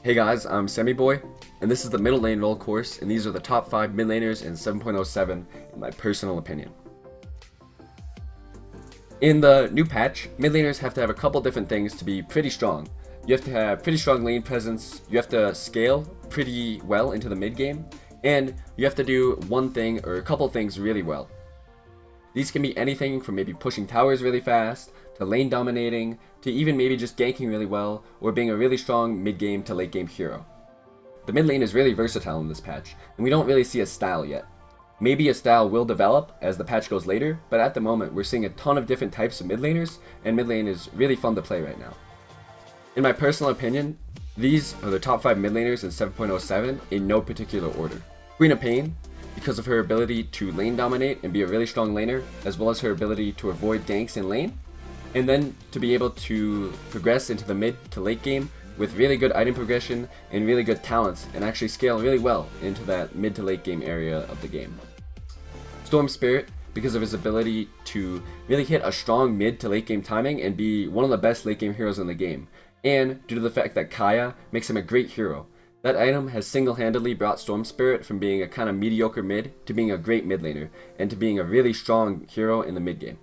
Hey guys, I'm Sammyboy, and this is the middle lane role course, and these are the top 5 mid laners in 7.07 in my personal opinion. In the new patch, mid laners have to have a couple different things to be pretty strong. You have to have pretty strong lane presence, you have to scale pretty well into the mid game, and you have to do one thing or a couple things really well. These can be anything from maybe pushing towers really fast, to lane dominating, to even maybe just ganking really well, or being a really strong mid-game to late-game hero. The mid lane is really versatile in this patch, and we don't really see a style yet. Maybe a style will develop as the patch goes later, but at the moment we're seeing a ton of different types of mid laners, and mid lane is really fun to play right now. In my personal opinion, these are the top 5 mid laners in 7.07 in no particular order. Queen of Pain, because of her ability to lane dominate and be a really strong laner, as well as her ability to avoid ganks in lane, and then to be able to progress into the mid to late game with really good item progression and really good talents, and actually scale really well into that mid to late game area of the game. Storm Spirit, because of his ability to really hit a strong mid to late game timing and be one of the best late game heroes in the game, and due to the fact that Kaya makes him a great hero. That item has single-handedly brought Storm Spirit from being a kind of mediocre mid to being a great mid laner, and to being a really strong hero in the mid game.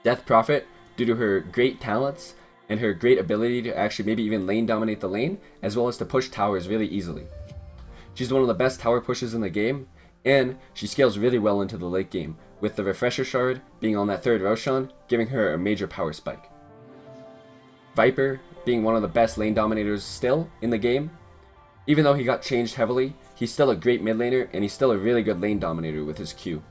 Death Prophet, due to her great talents and her great ability to actually maybe even lane dominate the lane, as well as to push towers really easily. She's one of the best tower pushes in the game, and she scales really well into the late game, with the Refresher Shard being on that third Roshan, giving her a major power spike. Viper, being one of the best lane dominators still in the game. Even though he got changed heavily, he's still a great mid laner, and he's still a really good lane dominator with his Q.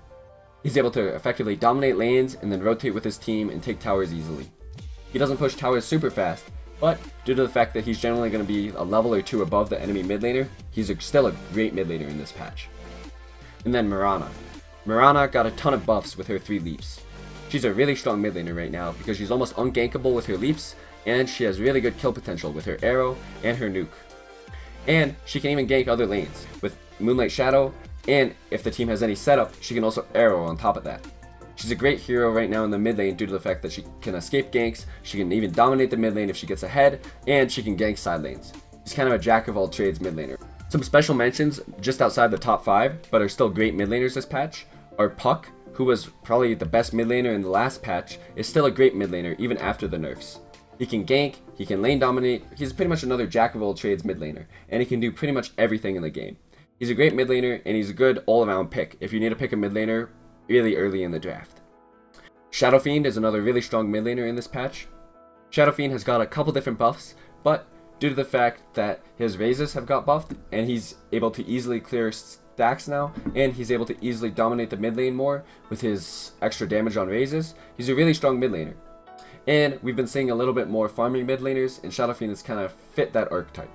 He's able to effectively dominate lanes and then rotate with his team and take towers easily. He doesn't push towers super fast, but due to the fact that he's generally going to be a level or two above the enemy mid laner, he's still a great mid laner in this patch. And then Mirana. Mirana got a ton of buffs with her 3 leaps. She's a really strong mid laner right now because she's almost ungankable with her leaps, and she has really good kill potential with her arrow and her nuke. And she can even gank other lanes with Moonlight Shadow, and if the team has any setup, she can also arrow on top of that. She's a great hero right now in the mid lane due to the fact that she can escape ganks, she can even dominate the mid lane if she gets ahead, and she can gank side lanes. She's kind of a jack of all trades mid laner. Some special mentions just outside the top 5, but are still great mid laners this patch, are Puck, who was probably the best mid laner in the last patch, is still a great mid laner even after the nerfs. He can gank, he can lane dominate, he's pretty much another jack of all trades mid laner, and he can do pretty much everything in the game. He's a great mid laner, and he's a good all-around pick if you need to pick a mid laner really early in the draft. Shadow Fiend is another really strong mid laner in this patch. Shadow Fiend has got a couple different buffs, but due to the fact that his raises have got buffed, and he's able to easily clear stacks now, and he's able to easily dominate the mid lane more with his extra damage on raises, he's a really strong mid laner. And we've been seeing a little bit more farming mid laners, and Shadow Fiend has kind of fit that archetype.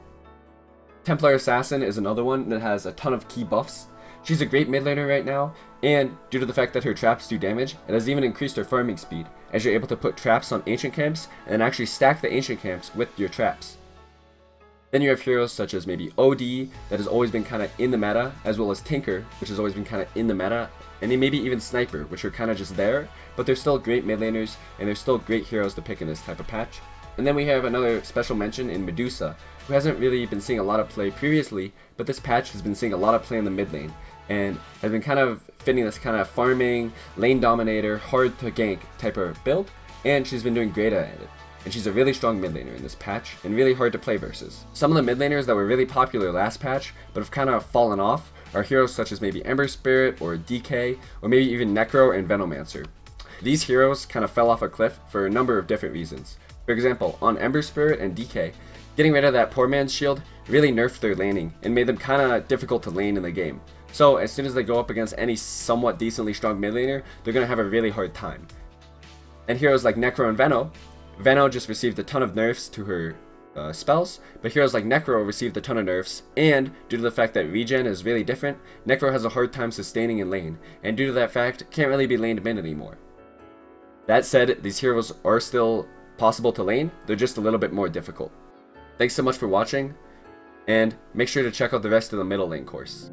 Templar Assassin is another one that has a ton of key buffs. She's a great mid laner right now, and due to the fact that her traps do damage, it has even increased her farming speed, as you're able to put traps on ancient camps and actually stack the ancient camps with your traps. Then you have heroes such as maybe OD, that has always been kind of in the meta, as well as Tinker, which has always been kind of in the meta, and then maybe even Sniper, which are kind of just there, but they're still great mid laners, and they're still great heroes to pick in this type of patch. And then we have another special mention in Medusa, who hasn't really been seeing a lot of play previously, but this patch has been seeing a lot of play in the mid lane, and has been kind of fitting this kind of farming, lane dominator, hard to gank type of build, and she's been doing great at it. And she's a really strong mid laner in this patch, and really hard to play versus. Some of the mid laners that were really popular last patch, but have kind of fallen off, are heroes such as maybe Ember Spirit, or DK, or maybe even Necro and Venomancer. These heroes kind of fell off a cliff for a number of different reasons. For example, on Ember Spirit and DK, getting rid of that poor man's shield really nerfed their laning, and made them kind of difficult to lane in the game. So as soon as they go up against any somewhat decently strong mid laner, they're going to have a really hard time. And heroes like Necro and Veno just received a ton of nerfs to her spells, but heroes like Necro received a ton of nerfs, and due to the fact that regen is really different, Necro has a hard time sustaining in lane, and due to that fact, can't really be laned mid anymore. That said, these heroes are still possible to lane, they're just a little bit more difficult. Thanks so much for watching, and make sure to check out the rest of the middle lane course.